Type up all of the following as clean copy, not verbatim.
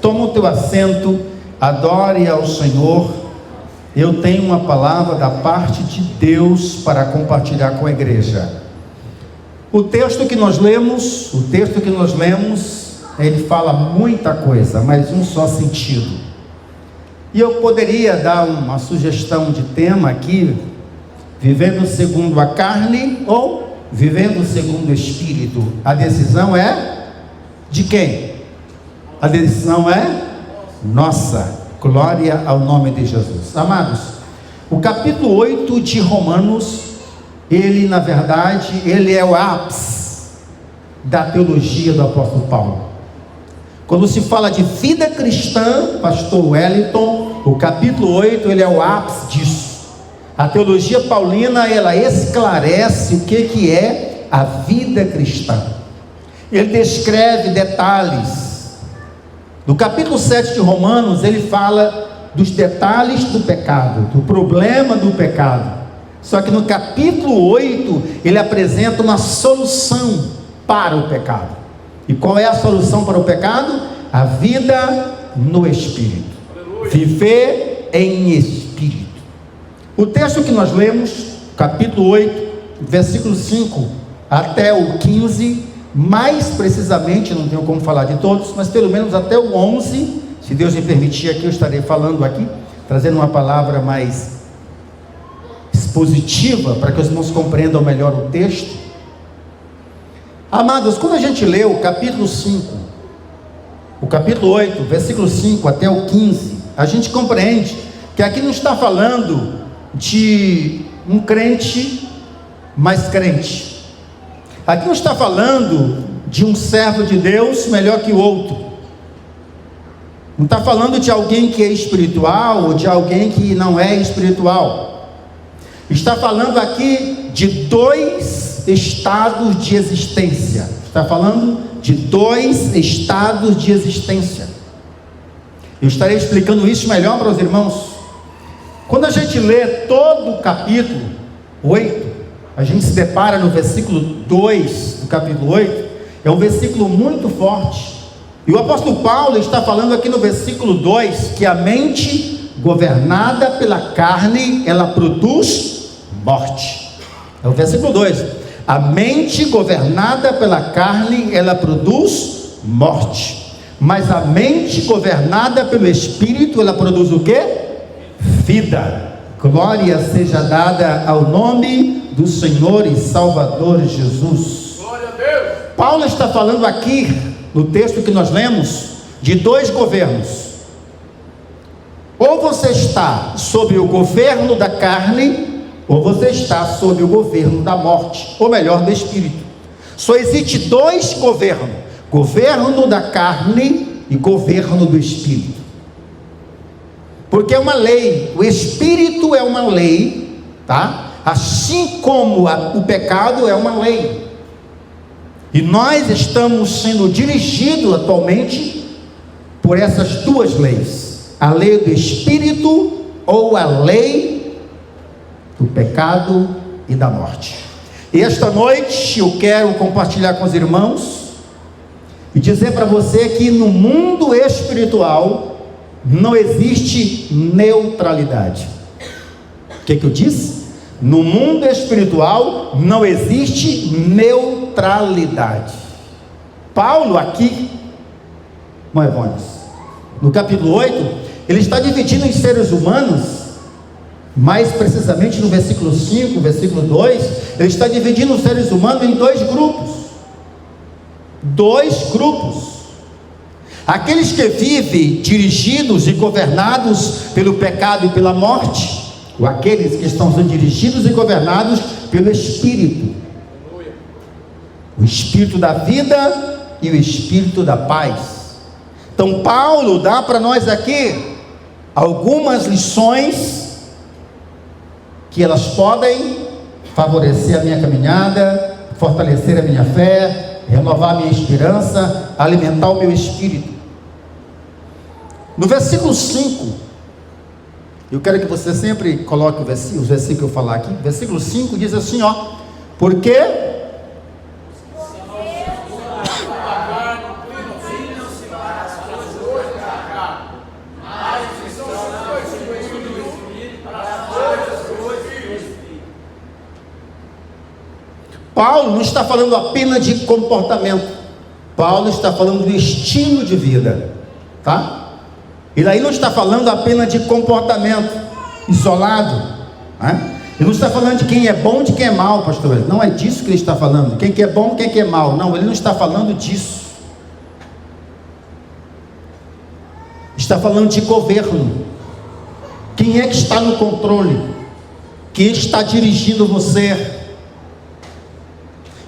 Toma o teu assento, adore ao Senhor. Eu tenho uma palavra da parte de Deus para compartilhar com a igreja. O texto que nós lemos, ele fala muita coisa, mas um só sentido. E eu poderia dar uma sugestão de tema aqui: vivendo segundo a carne ou vivendo segundo o Espírito. A decisão é de quem? A decisão é nossa. Glória ao nome de Jesus. Amados, o capítulo 8 de Romanos, ele na verdade, ele é o ápice da teologia do apóstolo Paulo. Quando se fala de vida cristã, pastor Wellington, o capítulo 8, ele é o ápice disso. A teologia paulina, ela esclarece o que é a vida cristã. Ele descreve detalhes. No capítulo 7 de Romanos, ele fala dos detalhes do pecado, do problema do pecado. Só que no capítulo 8, ele apresenta uma solução para o pecado. E qual é a solução para o pecado? A vida no Espírito. Aleluia. Viver em Espírito. O texto que nós lemos, capítulo 8, versículo 5 até o 15, mais precisamente, não tenho como falar de todos, mas pelo menos até o 11, se Deus me permitir aqui, eu estarei falando aqui, trazendo uma palavra mais expositiva, para que os irmãos compreendam melhor o texto. Amados, quando a gente lê o capítulo 5, o capítulo 8, versículo 5 até o 15, a gente compreende que aqui não está falando de um crente mais crente. Aqui não está falando de um servo de Deus melhor que o outro. Não está falando de alguém que é espiritual ou de alguém que não é espiritual. Está falando aqui de dois estados de existência. Está falando de dois estados de existência. Eu estarei explicando isso melhor para os irmãos. Quando a gente lê todo o capítulo 8, a gente se depara no versículo 2 do capítulo 8, é um versículo muito forte. E o apóstolo Paulo está falando aqui no versículo 2, que a mente governada pela carne, ela produz morte. É o versículo 2. A mente governada pela carne, ela produz morte. Mas a mente governada pelo Espírito, ela produz o quê? Vida. Glória seja dada ao nome do Senhor e Salvador Jesus. Glória a Deus. Paulo está falando aqui, no texto que nós lemos, de dois governos. Ou você está sob o governo da carne, ou você está sob o governo da morte, ou melhor, do Espírito. Só existe dois governos: governo da carne e governo do Espírito. Porque é uma lei, o Espírito é uma lei, tá? Assim como o pecado é uma lei. E nós estamos sendo dirigidos atualmente por essas duas leis: a lei do Espírito ou a lei do pecado e da morte. E esta noite eu quero compartilhar com os irmãos e dizer para você que no mundo espiritual não existe neutralidade. O que eu disse? No mundo espiritual não existe neutralidade. Paulo aqui, no capítulo 8, ele está dividindo os seres humanos, mais precisamente no versículo 5, versículo 2, ele está dividindo os seres humanos em dois grupos. Dois grupos. Aqueles que vivem dirigidos e governados pelo pecado e pela morte, ou aqueles que estão sendo dirigidos e governados pelo Espírito. O Espírito da vida e o Espírito da paz. Então Paulo dá para nós aqui algumas lições que elas podem favorecer a minha caminhada, fortalecer a minha fé, renovar a minha esperança, alimentar o meu espírito. No versículo 5, eu quero que você sempre coloque os versículos que eu falar aqui. Versículo 5 diz assim, ó: porque Paulo não está falando apenas de comportamento, Paulo está falando de estilo de vida, tá? Ele aí não está falando apenas de comportamento isolado, né? Ele não está falando de quem é bom e de quem é mal, pastor. Não é disso que ele está falando, quem que é bom e quem que é mal. Não, ele não está falando disso. Está falando de governo. Quem é que está no controle? Quem está dirigindo você?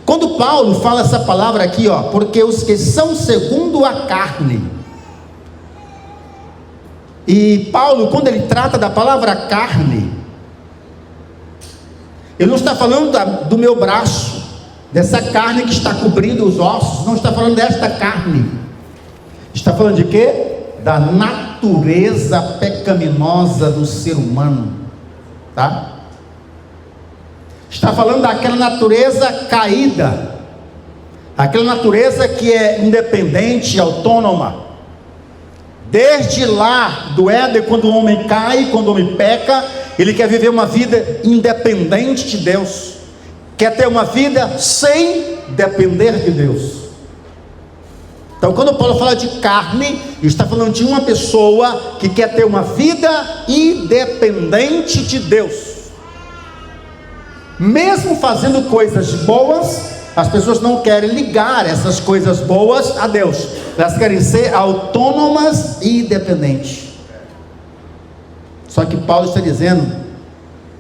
Quando Paulo fala essa palavra aqui, ó, porque os que são segundo a carne. E Paulo, quando ele trata da palavra carne, ele não está falando do meu braço, dessa carne que está cobrindo os ossos, não está falando desta carne. Está falando de quê? Da natureza pecaminosa do ser humano, tá? Está falando daquela natureza caída, aquela natureza que é independente, autônoma. Desde lá do Éden, quando o homem cai, quando o homem peca, ele quer viver uma vida independente de Deus, quer ter uma vida sem depender de Deus. Então, quando Paulo fala de carne, ele está falando de uma pessoa que quer ter uma vida independente de Deus. Mesmo fazendo coisas boas, as pessoas não querem ligar essas coisas boas a Deus, elas querem ser autônomas e independentes. Só que Paulo está dizendo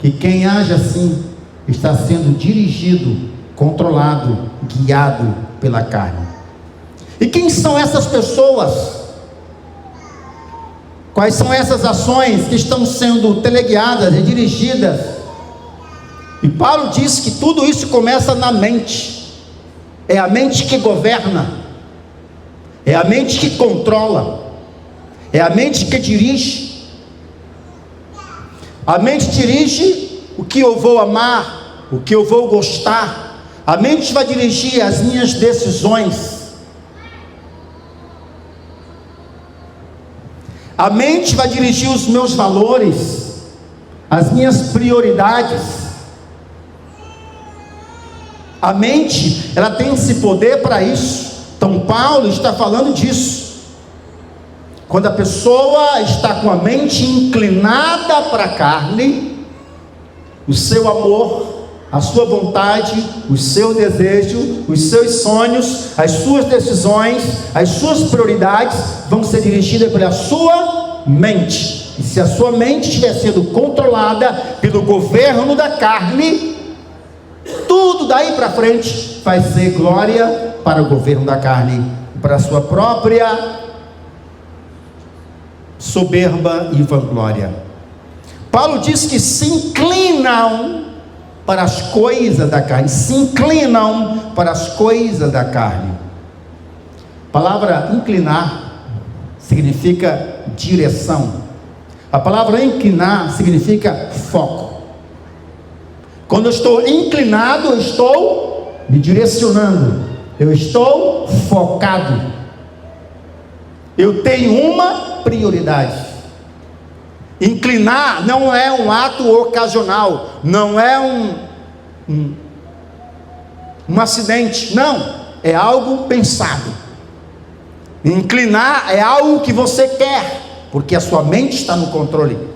que quem age assim está sendo dirigido, controlado, guiado pela carne. E quem são essas pessoas? Quais são essas ações que estão sendo teleguiadas e dirigidas? E Paulo diz que tudo isso começa na mente. É a mente que governa, é a mente que controla, é a mente que dirige. A mente dirige o que eu vou amar, o que eu vou gostar. A mente vai dirigir as minhas decisões. A mente vai dirigir os meus valores, as minhas prioridades. A mente, ela tem esse poder para isso. Então Paulo está falando disso. Quando a pessoa está com a mente inclinada para a carne, o seu amor, a sua vontade, o seu desejo, os seus sonhos, as suas decisões, as suas prioridades vão ser dirigidas pela sua mente. E se a sua mente estiver sendo controlada pelo governo da carne, tudo daí para frente vai ser glória para o governo da carne, para a sua própria soberba e vanglória. Paulo diz que se inclinam para as coisas da carne, se inclinam para as coisas da carne. A palavra inclinar significa direção. A palavra inclinar significa foco. Quando eu estou inclinado, eu estou me direcionando, eu estou focado, eu tenho uma prioridade. Inclinar não é um ato ocasional, não é um acidente, não, é algo pensado. Inclinar é algo que você quer, porque a sua mente está no controle.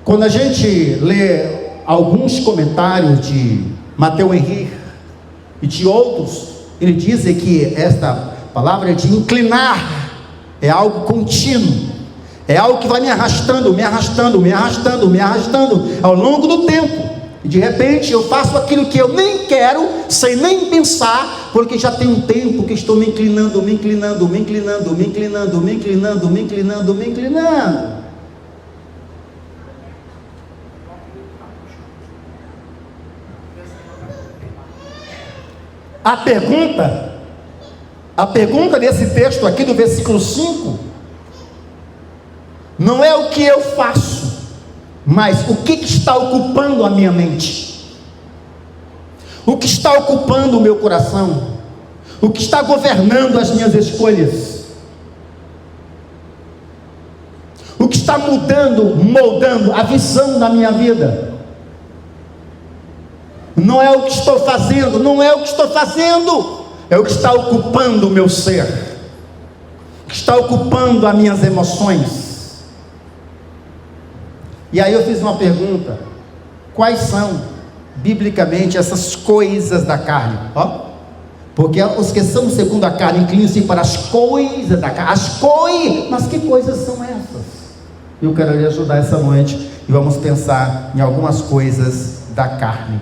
Quando a gente lê alguns comentários de Mateus Henrique e de outros, ele diz que esta palavra de inclinar é algo contínuo, é algo que vai me arrastando, me arrastando, me arrastando, me arrastando ao longo do tempo. E de repente eu faço aquilo que eu nem quero, sem nem pensar, porque já tem um tempo que estou me inclinando, me inclinando, me inclinando, me inclinando, me inclinando, me inclinando, me inclinando. A pergunta desse texto aqui do versículo 5 não é o que eu faço, mas o que está ocupando a minha mente, o que está ocupando o meu coração, o que está governando as minhas escolhas, o que está mudando, moldando a visão da minha vida. não é o que estou fazendo, não é o que estou fazendo, é o que está ocupando o meu ser, que está ocupando as minhas emoções. E aí eu fiz uma pergunta: quais são, biblicamente, essas coisas da carne? Porque os que são segundo a carne inclinam-se para as coisas da carne. Mas que coisas são essas? Eu quero lhe ajudar essa noite e vamos pensar em algumas coisas da carne.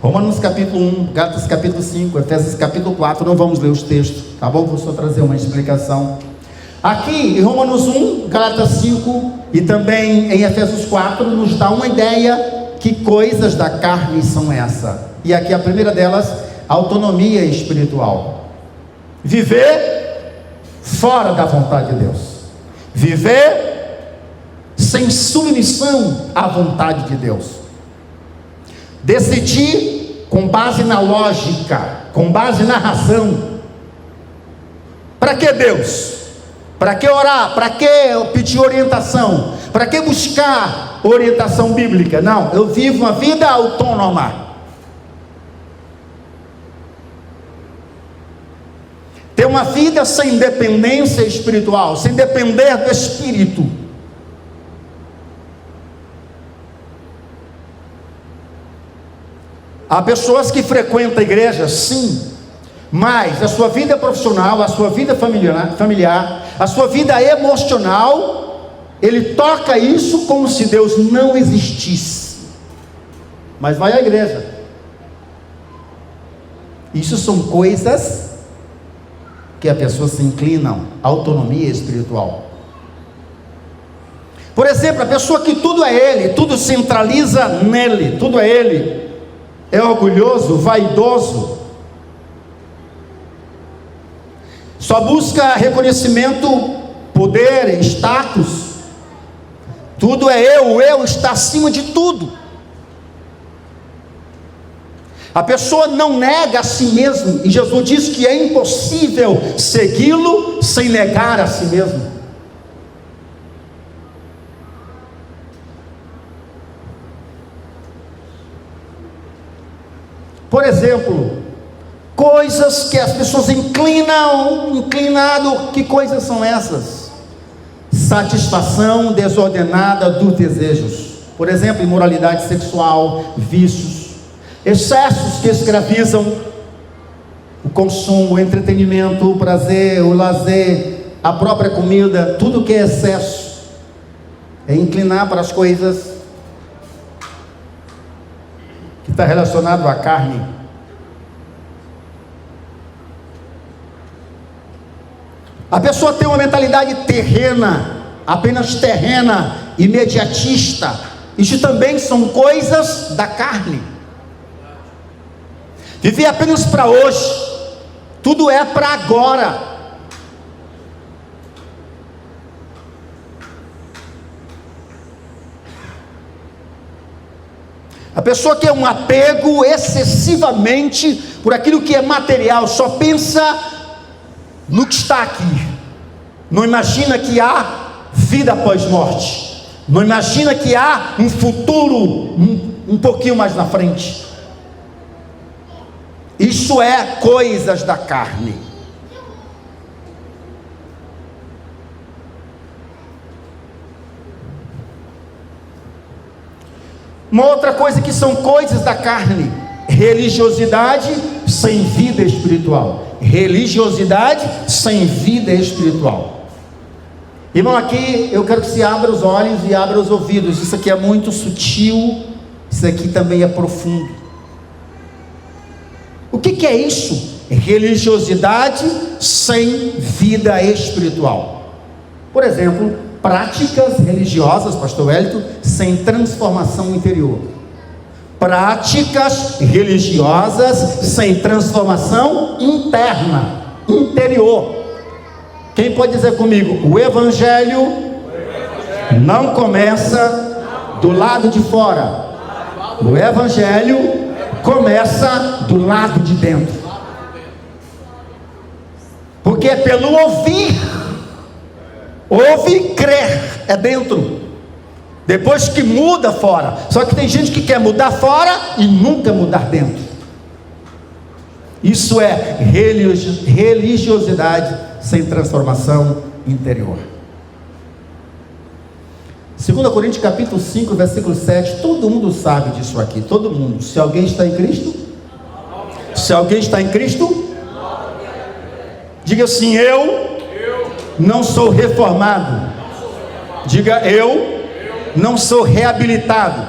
Romanos capítulo 1, Gálatas capítulo 5, Efésios capítulo 4, não vamos ler os textos, tá bom? Vou só trazer uma explicação. Aqui em Romanos 1, Gálatas 5 e também em Efésios 4, nos dá uma ideia que coisas da carne são essas. E aqui a primeira delas, autonomia espiritual. Viver fora da vontade de Deus. Viver sem submissão à vontade de Deus. Decidir com base na lógica, com base na razão. Para que Deus? Para que orar? Para que pedir orientação? Para que buscar orientação bíblica? Não, eu vivo uma vida autônoma. Ter uma vida sem dependência espiritual, sem depender do Espírito. Há pessoas que frequentam a igreja, sim, mas a sua vida profissional, a sua vida familiar, a sua vida emocional, ele toca isso como se Deus não existisse, mas vai à igreja. Isso são coisas que a pessoa se inclina, autonomia espiritual. Por exemplo, a pessoa que tudo é ele, tudo centraliza nele, tudo é ele, é orgulhoso, vaidoso, só busca reconhecimento, poder, status, tudo é eu, o eu está acima de tudo. A pessoa não nega a si mesmo, e Jesus diz que é impossível segui-lo sem negar a si mesmo. Por exemplo, coisas que as pessoas inclinado, que coisas são essas? Satisfação desordenada dos desejos. Por exemplo, imoralidade sexual, vícios, excessos que escravizam o consumo, o entretenimento, o prazer, o lazer, a própria comida, tudo que é excesso, é inclinar para as coisas que está relacionado à carne. A pessoa tem uma mentalidade terrena, apenas terrena, imediatista. Isso também são coisas da carne. Viver apenas para hoje, tudo é para agora. A pessoa que é um apego excessivamente por aquilo que é material, só pensa no que está aqui, não imagina que há vida após morte, não imagina que há um futuro um pouquinho mais na frente. Isso é coisas da carne. Uma outra coisa que são coisas da carne: religiosidade sem vida espiritual. Religiosidade sem vida espiritual. Irmão, aqui eu quero que você abra os olhos e abra os ouvidos. Isso aqui é muito sutil, isso aqui também é profundo. O que é isso? Religiosidade sem vida espiritual. Por exemplo, práticas religiosas, pastor Wellington, sem transformação interior. Práticas religiosas sem transformação interna, interior. Quem pode dizer comigo? O evangelho não começa do lado de fora. O evangelho começa do lado de dentro. Porque é pelo ouvir. Ouve e crer, é dentro. Depois que muda fora. Só que tem gente que quer mudar fora e nunca mudar dentro. Isso é religiosidade sem transformação interior. 2 Coríntios capítulo 5, versículo 7. Todo mundo sabe disso aqui. Todo mundo. Se alguém está em Cristo, se alguém está em Cristo, diga assim: eu não sou reformado. Diga: eu não sou reabilitado.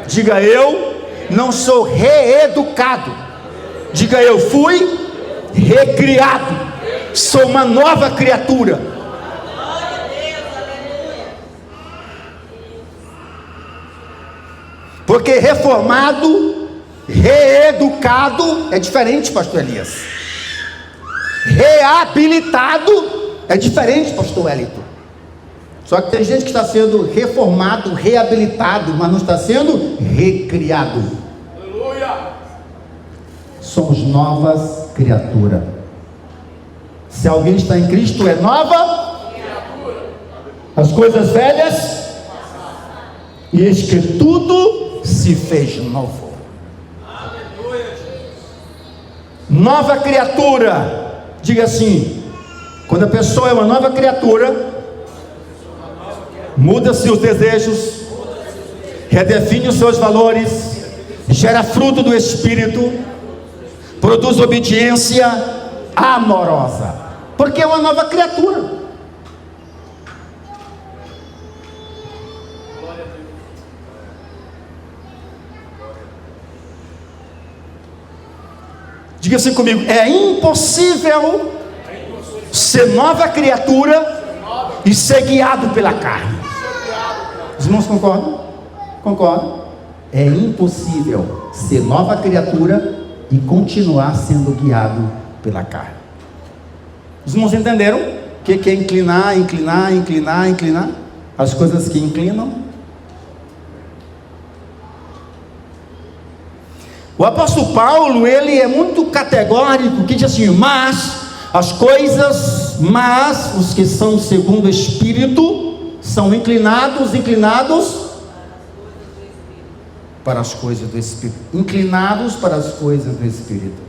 Diga: eu não sou reeducado. Diga: eu fui recriado. Sou uma nova criatura. Porque reformado, reeducado é diferente, pastor Elias. Reabilitado é diferente, pastor Wellington. Só que tem gente que está sendo reformado, reabilitado, mas não está sendo recriado. Aleluia! Somos novas criaturas. Se alguém está em Cristo, é nova criatura. As coisas velhas, e eis que tudo se fez novo. Aleluia! Nova criatura. Diga assim: quando a pessoa é uma nova criatura, muda-se os desejos, redefine os seus valores, gera fruto do Espírito, produz obediência amorosa, porque é uma nova criatura. Diga assim comigo: é impossível ser nova criatura e ser guiado pela carne. Os irmãos concordam? Concordam? É impossível ser nova criatura e continuar sendo guiado pela carne. Os irmãos entenderam o que é inclinar, inclinar, inclinar, inclinar? As coisas que inclinam. O apóstolo Paulo, ele é muito categórico, que diz assim: mas os que são segundo o Espírito são inclinados para as coisas do Espírito. Inclinados para as coisas do Espírito.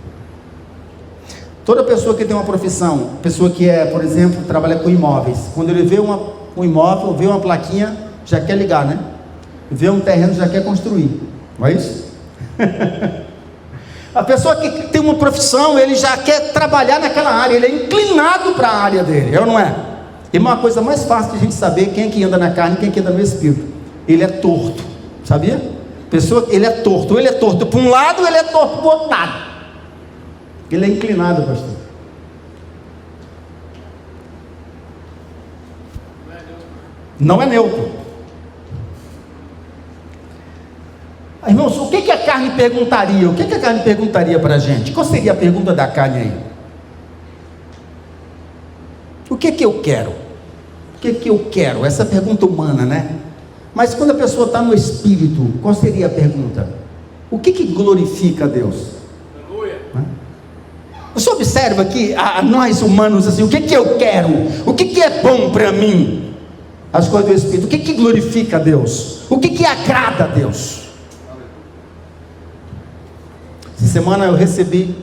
Toda pessoa que tem uma profissão, pessoa que por exemplo, trabalha com imóveis, quando ele vê um imóvel, vê uma plaquinha, já quer ligar, né? Vê um terreno, já quer construir, não é isso? A pessoa que tem uma profissão, ele já quer trabalhar naquela área, ele é inclinado para a área dele, é ou não é? E uma coisa mais fácil de a gente saber quem é que anda na carne e quem é que anda no Espírito. Ele é torto, sabia? Ele é torto, ou ele é torto para um lado, ou ele é torto para o outro lado. Ele é inclinado, pastor. Não é neutro. Irmãos, o que a carne perguntaria? O que a carne perguntaria para a gente? Qual seria a pergunta da carne aí? O que eu quero? O que eu quero? Essa pergunta humana, né? Mas quando a pessoa está no Espírito, qual seria a pergunta? O que glorifica a Deus? Aleluia. Você observa que nós humanos, assim, o que eu quero? O que é bom para mim? As coisas do Espírito. O que glorifica a Deus? O que agrada a Deus? Essa semana eu recebi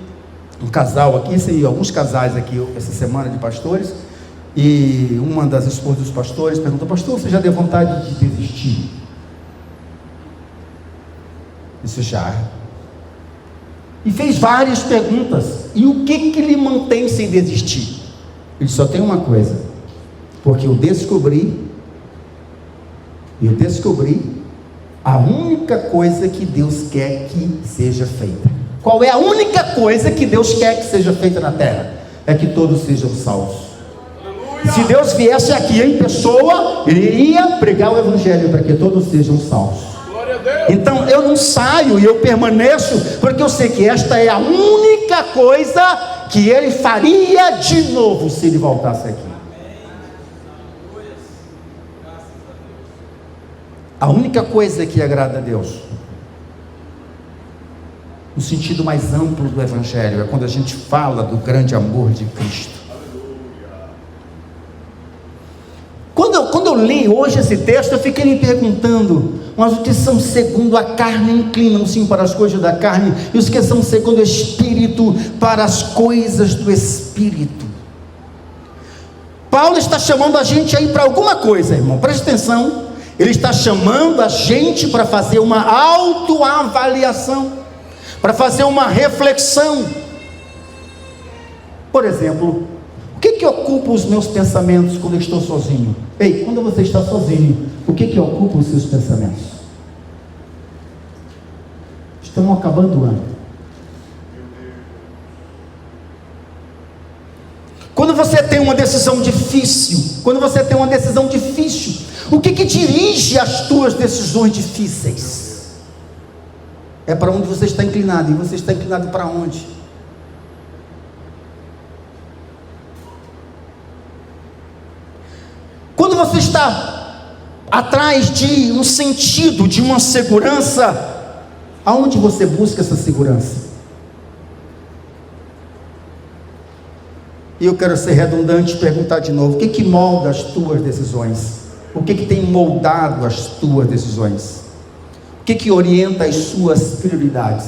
um casal aqui, alguns casais aqui, essa semana de pastores, e uma das esposas dos pastores perguntou: pastor, você já deu vontade de desistir? Isso já. E fez várias perguntas. E o que lhe mantém sem desistir? Ele só tem uma coisa: porque eu descobri a única coisa que Deus quer que seja feita. Qual é a única coisa que Deus quer que seja feita na terra? É que todos sejam salvos. Aleluia. Se Deus viesse aqui em pessoa, Ele ia pregar o Evangelho para que todos sejam salvos. Glória a Deus. Então eu não saio e eu permaneço, porque eu sei que esta é a única coisa que Ele faria de novo se Ele voltasse aqui. A única coisa que agrada a Deus, no sentido mais amplo do Evangelho, é quando a gente fala do grande amor de Cristo. Quando eu eu li hoje esse texto, eu fiquei me perguntando, mas os que são segundo a carne inclinam sim para as coisas da carne, e os que são segundo o Espírito para as coisas do Espírito. Paulo está chamando a gente aí para alguma coisa, irmão, preste atenção. Ele está chamando a gente para fazer uma autoavaliação, para fazer uma reflexão. Por exemplo, o que ocupa os meus pensamentos quando eu estou sozinho? Ei, quando você está sozinho, o que ocupa os seus pensamentos? Estamos acabando o ano. Quando você tem uma decisão difícil, o que dirige as tuas decisões difíceis? É para onde você está inclinado. E você está inclinado para onde? Quando você está atrás de um sentido, de uma segurança, aonde você busca essa segurança? E eu quero ser redundante e perguntar de novo: o que molda as tuas decisões? O que tem moldado as tuas decisões? O que orienta as suas prioridades?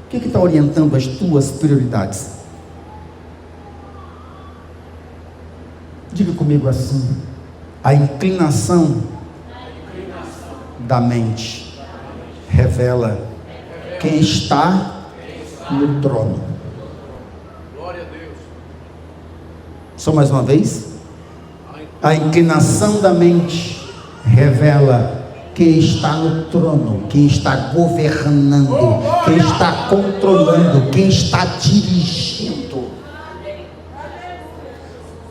O que está orientando as tuas prioridades? Diga comigo assim: a inclinação da mente revela quem está no trono. Glória a Deus. Só mais uma vez. A inclinação da mente revela quem está no trono, quem está governando, quem está controlando, quem está dirigindo.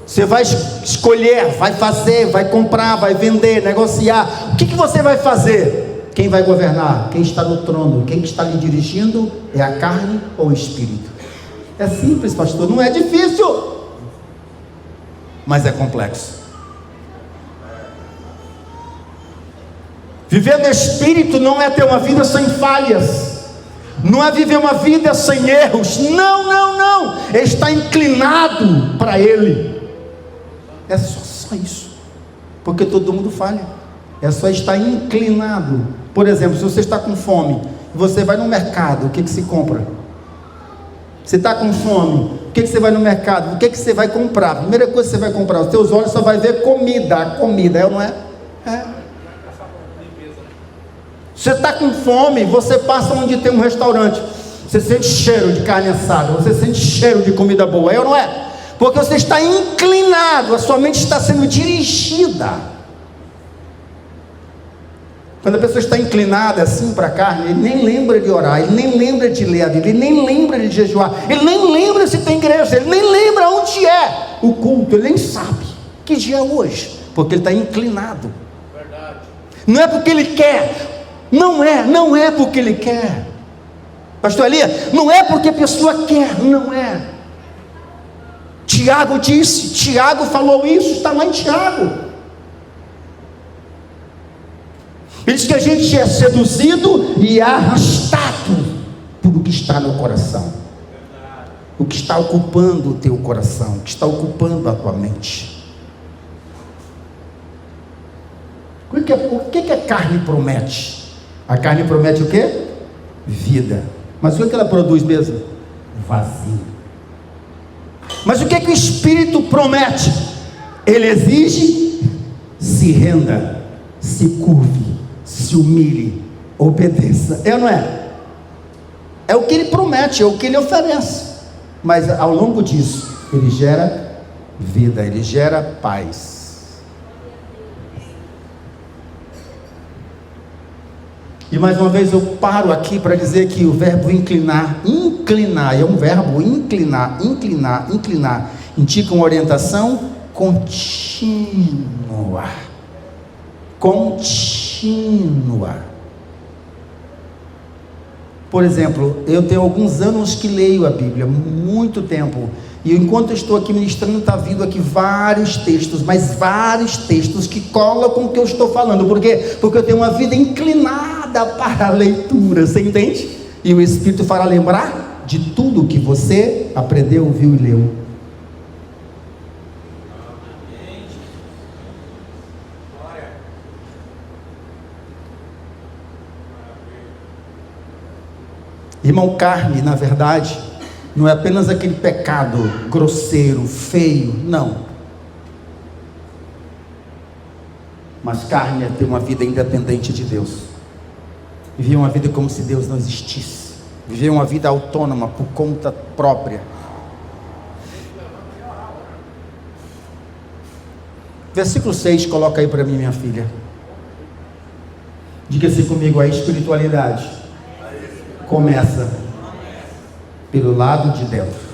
Você vai escolher, vai fazer, vai comprar, vai vender, negociar. O que você vai fazer? Quem vai governar? Quem está no trono? Quem está lhe dirigindo? É a carne ou o espírito? É simples, pastor, não é difícil, mas é complexo. Viver no Espírito não é ter uma vida sem falhas, não é viver uma vida sem erros, não, é estar inclinado para Ele. É só isso, porque todo mundo falha, é só estar inclinado. Por exemplo, se você está com fome, você vai no mercado, o que se compra? Você está com fome, o que você vai no mercado? O que você vai comprar? A primeira coisa que você vai comprar, os teus olhos só vai ver comida, a comida, é ou não é? É. Você está com fome, você passa onde tem um restaurante, você sente cheiro de carne assada, você sente cheiro de comida boa, é ou não é? Porque você está inclinado, a sua mente está sendo dirigida. Quando a pessoa está inclinada assim para a carne, ele nem lembra de orar, ele nem lembra de ler a Bíblia, ele nem lembra de jejuar, ele nem lembra se tem igreja, ele nem lembra onde é o culto, ele nem sabe que dia é hoje, porque ele está inclinado. Verdade. Não é porque ele quer. Não é porque ele quer, pastor Elia, não é porque a pessoa quer, não é. Tiago disse, Tiago falou isso, está lá em Tiago. Ele diz que a gente é seduzido e arrastado por o que está no coração, o que está ocupando o teu coração, o que está ocupando a tua mente. O que a carne promete? A carne promete o quê? Vida. Mas o que ela produz mesmo? Vazio. Mas o que o Espírito promete? Ele exige: se renda, se curve, se humilhe, obedeça. É ou não é? É o que ele promete, é o que ele oferece. Mas ao longo disso, ele gera vida, ele gera paz. E mais uma vez eu paro aqui para dizer que o verbo inclinar, é um verbo inclinar, indica uma orientação contínua. Por exemplo, eu tenho alguns anos que leio a Bíblia, muito tempo, e enquanto eu estou aqui ministrando, está vindo aqui vários textos, mas vários textos que colocam o que eu estou falando. Por quê? Porque eu tenho uma vida inclinada para a leitura, você entende? E o Espírito fará lembrar de tudo que você aprendeu, viu e leu. Irmão, carne, na verdade, não é apenas aquele pecado grosseiro, feio, não. Mas carne é ter uma vida independente de Deus. Viver uma vida como se Deus não existisse. Viver uma vida autônoma, por conta própria. Versículo 6, coloca aí para mim, minha filha. Diga-se comigo, a espiritualidade começa pelo lado de dentro.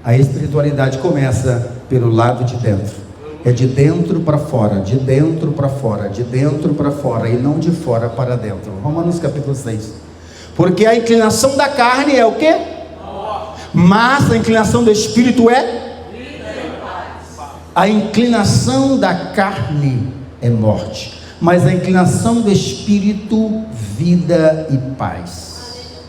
A espiritualidade começa pelo lado de dentro. É de dentro para fora, de dentro para fora, de dentro para fora, e não de fora para dentro. Romanos capítulo 6. Porque a inclinação da carne é o quê? Mas a inclinação do espírito é? A inclinação da carne é morte, mas a inclinação do espírito, vida e paz.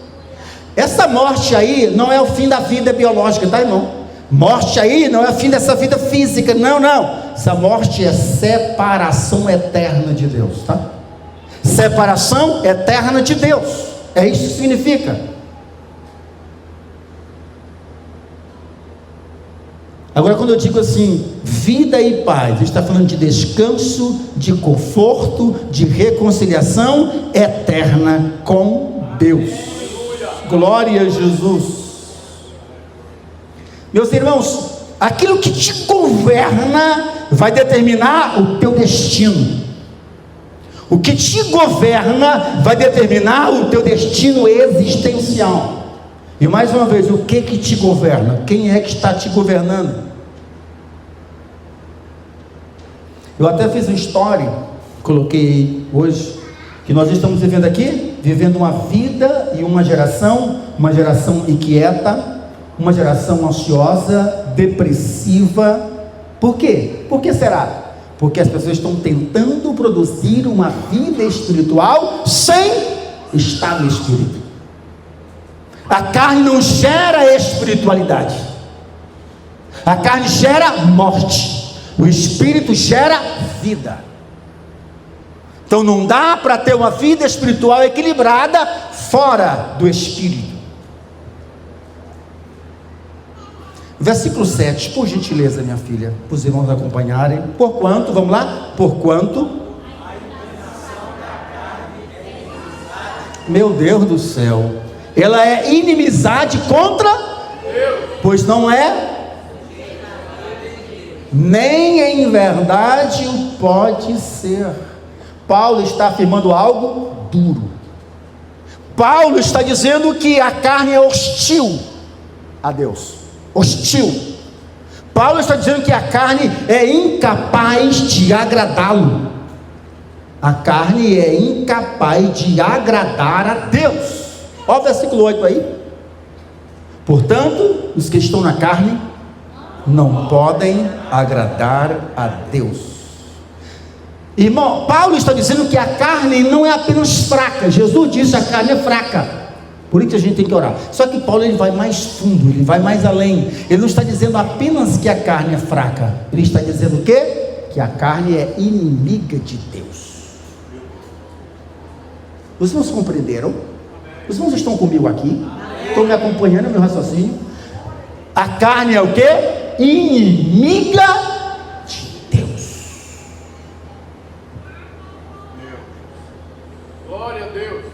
Essa morte aí não é o fim da vida biológica, tá, irmão? Morte aí não é o fim dessa vida física, não. Essa morte é separação eterna de Deus, tá? Separação eterna de Deus, é isso que significa. Agora, quando eu digo assim, vida e paz, ele está falando de descanso, de conforto, de reconciliação eterna com Deus. Glória a Jesus. Meus irmãos, aquilo que te governa vai determinar o teu destino. O que te governa vai determinar o teu destino existencial. E mais uma vez, o que te governa? Quem é que está te governando? Eu até fiz uma história, coloquei hoje, que nós estamos vivendo aqui, vivendo uma vida e uma geração inquieta, uma geração ansiosa, depressiva. Por quê? Por que será? Porque as pessoas estão tentando produzir uma vida espiritual sem estar no espírito. A carne não gera espiritualidade, a carne gera morte, o espírito gera vida. Então não dá para ter uma vida espiritual equilibrada fora do espírito. Versículo 7, por gentileza, minha filha, para os irmãos acompanharem. Porquanto, vamos lá? Porquanto, meu Deus do céu, ela é inimizade contra Deus, pois não é, nem em verdade o pode ser. Paulo está afirmando algo duro. Paulo está dizendo que a carne é hostil a Deus. Hostil. Paulo está dizendo que a carne é incapaz de agradá-lo. A carne é incapaz de agradar a Deus. Olha o versículo 8 aí. Portanto, os que estão na carne não podem agradar a Deus. Irmão, Paulo está dizendo que a carne não é apenas fraca. Jesus disse que a carne é fraca, por isso a gente tem que orar. Só que Paulo, ele vai mais fundo, ele vai mais além. Ele não está dizendo apenas que a carne é fraca, ele está dizendo o quê? Que a carne é inimiga de Deus. Os irmãos compreenderam? Os irmãos estão comigo aqui? Estão me acompanhando no meu raciocínio? A carne é o quê? Inimiga de Deus. Glória a Deus.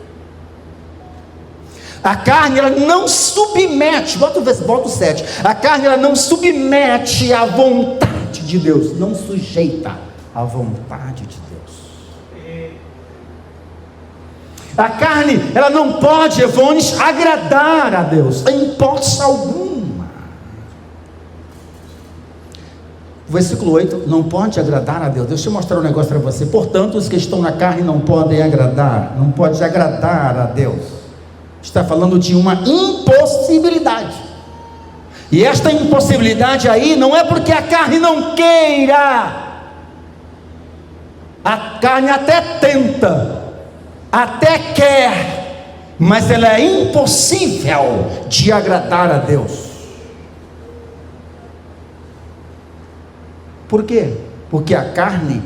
A carne, ela não submete, bota o 7, a carne, ela não submete à vontade de Deus, não sujeita à vontade de Deus. A carne, ela não pode, Evones, agradar a Deus, em hipótese alguma. Versículo 8, não pode agradar a Deus. Deixa eu mostrar um negócio para você. Portanto, os que estão na carne não podem agradar, não pode agradar a Deus. Está falando de uma impossibilidade. E esta impossibilidade aí não é porque a carne não queira. A carne até tenta, até quer, mas ela é impossível de agradar a Deus. Por quê? Porque a carne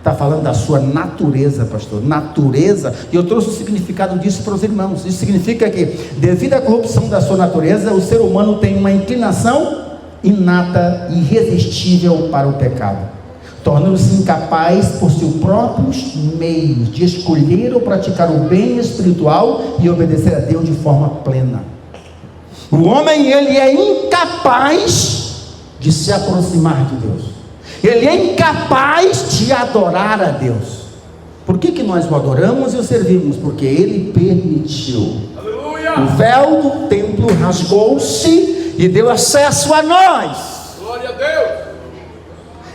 Está falando da sua natureza, pastor. Natureza, e eu trouxe o significado disso para os irmãos. Isso significa que, devido à corrupção da sua natureza, o ser humano tem uma inclinação inata e irresistível para o pecado, tornando-se incapaz por seus próprios meios de escolher ou praticar o bem espiritual e obedecer a Deus de forma plena. O homem, ele é incapaz de se aproximar de Deus. Ele é incapaz de adorar a Deus. Por que nós o adoramos e o servimos? Porque Ele permitiu. Aleluia! O véu do templo rasgou-se e deu acesso a nós. Glória a Deus!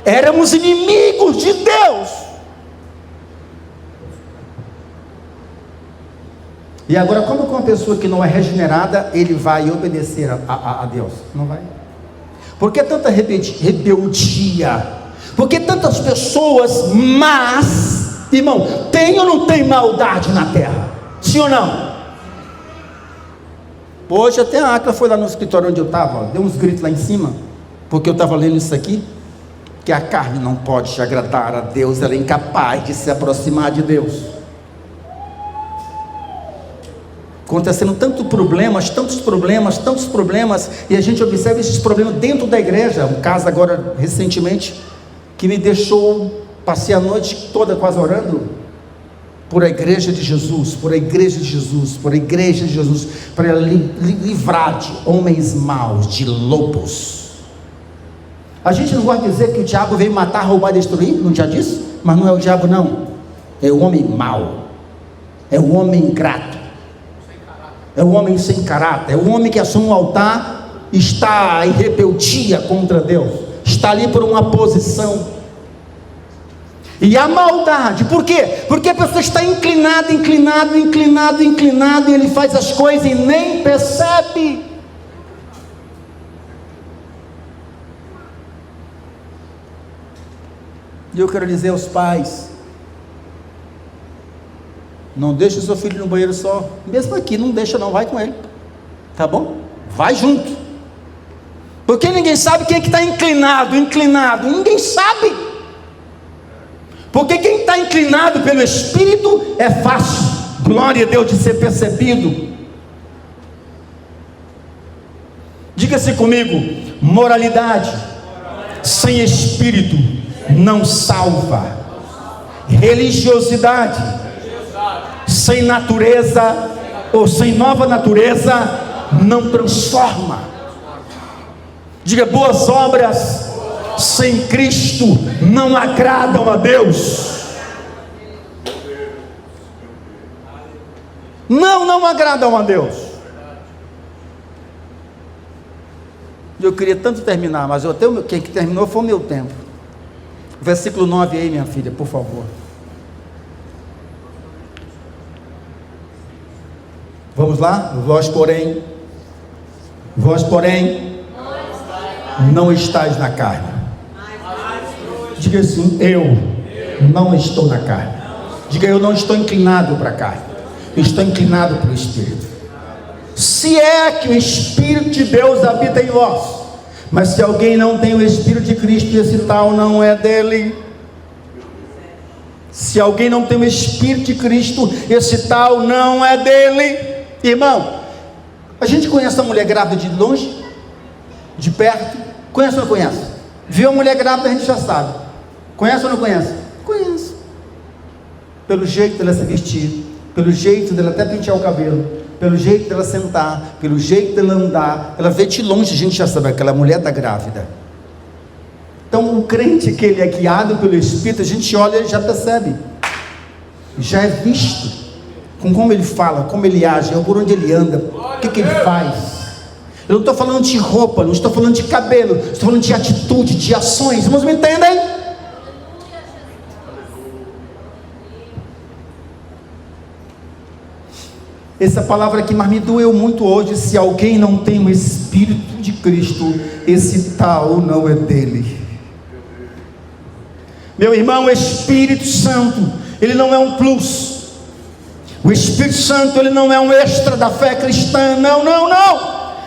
Éramos inimigos de Deus. E agora, como que uma pessoa que não é regenerada, ele vai obedecer a Deus? Não vai. Por que tanta rebeldia? Por que tantas pessoas más? Irmão, tem ou não tem maldade na terra? Sim ou não? Hoje até a Acla foi lá no escritório onde eu estava, deu uns gritos lá em cima, porque eu estava lendo isso aqui, que a carne não pode agradar a Deus, ela é incapaz de se aproximar de Deus. Acontecendo tantos problemas, e a gente observa esses problemas dentro da igreja. Um caso agora, recentemente, que me deixou, passei a noite toda quase orando, por a igreja de Jesus, para livrar de homens maus, de lobos. A gente não gosta de dizer que o diabo veio matar, roubar e destruir, não já disse? Mas não é o diabo não, é o homem mau, é o homem ingrato, é o homem sem caráter, é o homem que assume o altar, está em rebeldia contra Deus, está ali por uma posição. E a maldade, por quê? Porque a pessoa está inclinada, e ele faz as coisas e nem percebe. E eu quero dizer aos pais: não deixe o seu filho no banheiro só, mesmo aqui, não deixa não, vai com ele, tá bom? Vai junto, porque ninguém sabe quem é que está inclinado, ninguém sabe, porque quem está inclinado pelo Espírito é fácil, glória a Deus, de ser percebido. Diga-se comigo: moralidade sem Espírito não salva, religiosidade sem natureza, ou sem nova natureza, não transforma. Diga: boas obras sem Cristo não agradam a Deus. Não agradam a Deus. Eu queria tanto terminar, mas quem que terminou foi o meu tempo. Versículo 9 aí, minha filha, por favor. Vamos lá? Vós porém, não estáis na carne. Diga assim: eu não estou na carne. Diga: eu não estou inclinado para a carne, eu estou inclinado para o Espírito. Se é que o Espírito de Deus habita em vós. Mas se alguém não tem o Espírito de Cristo, esse tal não é dele. Se alguém não tem o Espírito de Cristo, esse tal não é dele. Irmão, a gente conhece a mulher grávida de longe, de perto? Conhece ou não conhece? Viu a mulher grávida, a gente já sabe. Conhece ou não conhece? Conhece. Pelo jeito dela se vestir, pelo jeito dela até pentear o cabelo, pelo jeito dela sentar, pelo jeito dela andar, ela vê de longe, a gente já sabe, aquela mulher está grávida. Então o crente que ele é guiado pelo Espírito, a gente olha e já percebe, já é visto, com como ele fala, como ele age, por onde ele anda, o que ele faz. Eu não estou falando de roupa, não estou falando de cabelo, estou falando de atitude, de ações. Irmãos, me entendem? Essa palavra aqui, mas me doeu muito hoje. Se alguém não tem o Espírito de Cristo, esse tal não é dele. Meu irmão, o Espírito Santo, ele não é um plus. O Espírito Santo, ele não é um extra da fé cristã, não.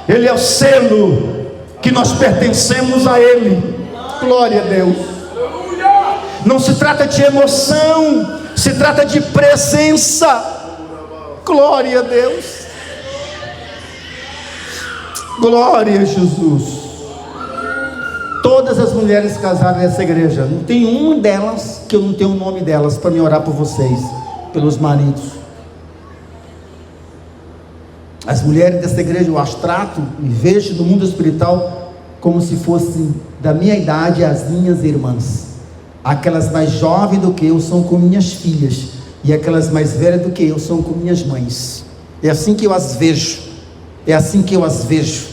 Ele é o selo que nós pertencemos a ele. Glória a Deus. Não se trata de emoção, se trata de presença. Glória a Deus. Glória a Jesus. Todas as mulheres casadas nessa igreja, não tem uma delas que eu não tenho o nome delas para me orar por vocês, pelos maridos. As mulheres dessa igreja eu as trato e vejo no mundo espiritual como se fossem da minha idade, as minhas irmãs. Aquelas mais jovens do que eu são com minhas filhas, e aquelas mais velhas do que eu são com minhas mães. É assim que eu as vejo. É assim que eu as vejo.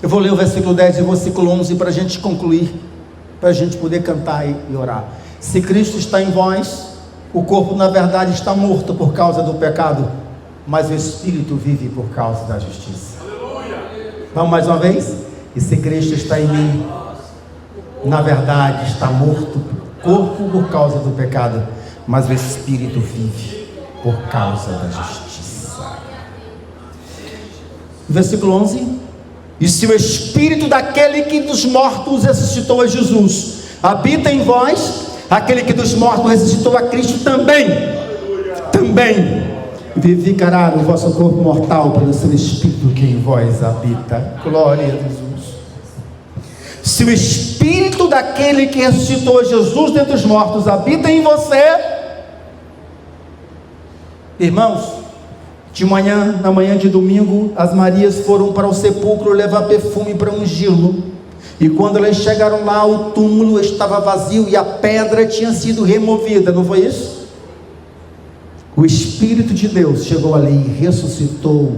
Eu vou ler o versículo 10 e o versículo 11 para a gente concluir, para a gente poder cantar e orar. Se Cristo está em vós, o corpo na verdade está morto por causa do pecado, mas o Espírito vive por causa da justiça. Aleluia. Vamos mais uma vez? E se Cristo está em mim, na verdade está morto o corpo por causa do pecado, mas o Espírito vive por causa da justiça. Versículo 11. E se o Espírito daquele que dos mortos ressuscitou a Jesus habita em vós, aquele que dos mortos ressuscitou a Cristo também vivificará o vosso corpo mortal pelo seu Espírito que em vós habita. Glória a Jesus. Se o Espírito daquele que ressuscitou Jesus dentre os mortos habita em você, irmãos, na manhã de domingo, as Marias foram para o sepulcro levar perfume para ungí-lo. E quando elas chegaram lá, o túmulo estava vazio e a pedra tinha sido removida, não foi isso? O Espírito de Deus chegou ali e ressuscitou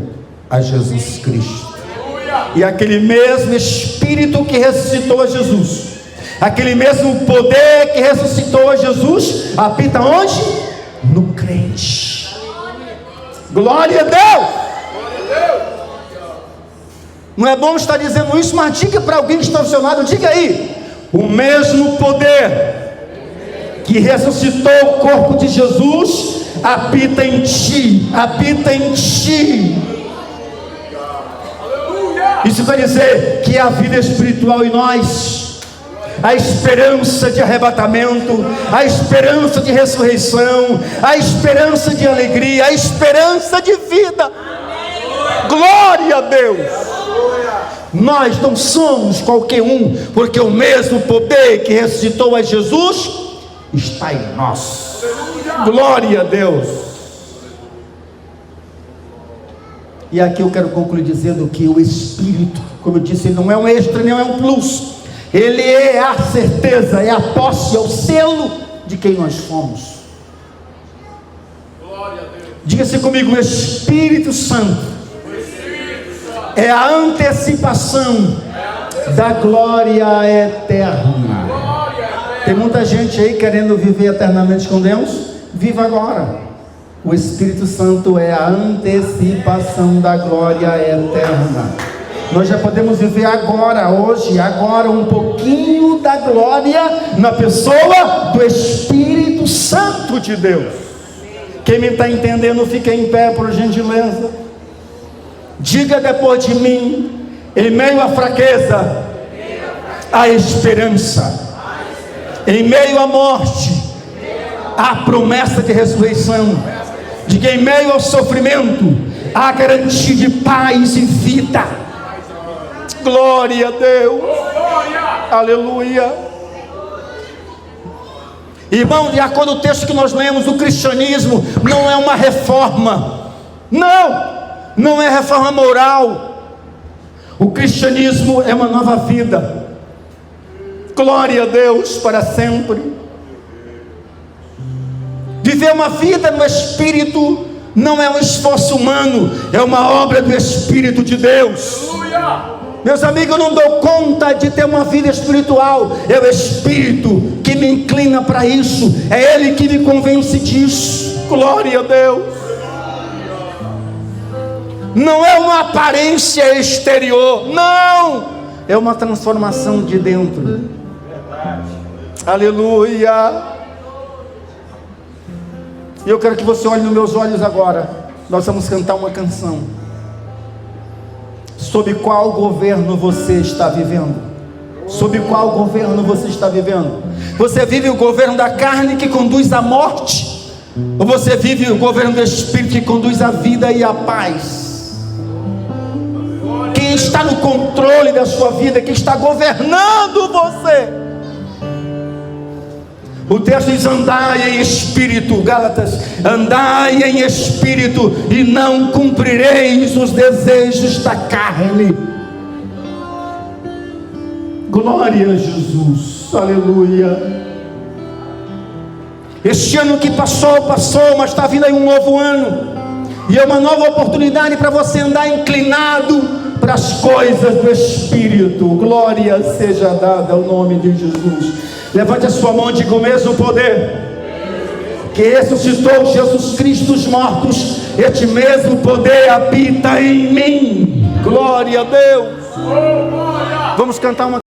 a Jesus Cristo. E aquele mesmo Espírito que ressuscitou a Jesus, aquele mesmo poder que ressuscitou a Jesus, habita onde? No crente. Glória a Deus! Não é bom estar dizendo isso, mas diga para alguém que está ao seu lado, diga aí: o mesmo poder que ressuscitou o corpo de Jesus habita em ti, habita em ti. Isso quer dizer que a vida espiritual em nós, a esperança de arrebatamento, a esperança de ressurreição, a esperança de alegria, a esperança de vida. Glória a Deus! Nós não somos qualquer um, porque o mesmo poder que ressuscitou a Jesus está em nós. Glória a Deus! E aqui eu quero concluir dizendo que o Espírito, como eu disse, ele não é um extra, não é um plus. Ele é a certeza, é a posse, é o selo de quem nós fomos. Diga-se comigo: o Espírito Santo é a antecipação da glória eterna. Tem muita gente aí querendo viver eternamente com Deus. Viva agora. O Espírito Santo é a antecipação da glória eterna. Nós já podemos viver agora, hoje, agora, um pouquinho da glória na pessoa do Espírito Santo de Deus. Quem me está entendendo, fica em pé, por gentileza. Diga depois de mim: em meio à fraqueza, há esperança. Em meio à morte, há promessa de ressurreição. Diga: em meio ao sofrimento, há garantia de paz e vida. Glória a Deus. Aleluia. Irmão, de acordo com o texto que nós lemos, o cristianismo não é uma reforma. Não é reforma moral. O cristianismo é uma nova vida. Glória a Deus para sempre. Viver uma vida no Espírito não é um esforço humano, é uma obra do Espírito de Deus. Meus amigos, eu não dou conta de ter uma vida espiritual. É o Espírito que me inclina para isso. É Ele que me convence disso. Glória a Deus. Não é uma aparência exterior. Não. É uma transformação de dentro. Aleluia. E eu quero que você olhe nos meus olhos agora. nós vamos cantar uma canção. Sob qual governo você está vivendo? Sob qual governo você está vivendo? Você vive o governo da carne que conduz à morte? Ou você vive o governo do Espírito que conduz à vida e à paz? Quem está no controle da sua vida? Quem está governando você? O texto diz: andai em espírito, Gálatas, andai em espírito e não cumprireis os desejos da carne. Glória a Jesus, aleluia. Este ano que passou, mas está vindo aí um novo ano, e é uma nova oportunidade para você andar inclinado para as coisas do Espírito. Glória seja dada ao nome de Jesus. Levante a sua mão e diga: o mesmo poder que ressuscitou Jesus Cristo dos mortos, este mesmo poder habita em mim. Glória a Deus. Vamos cantar uma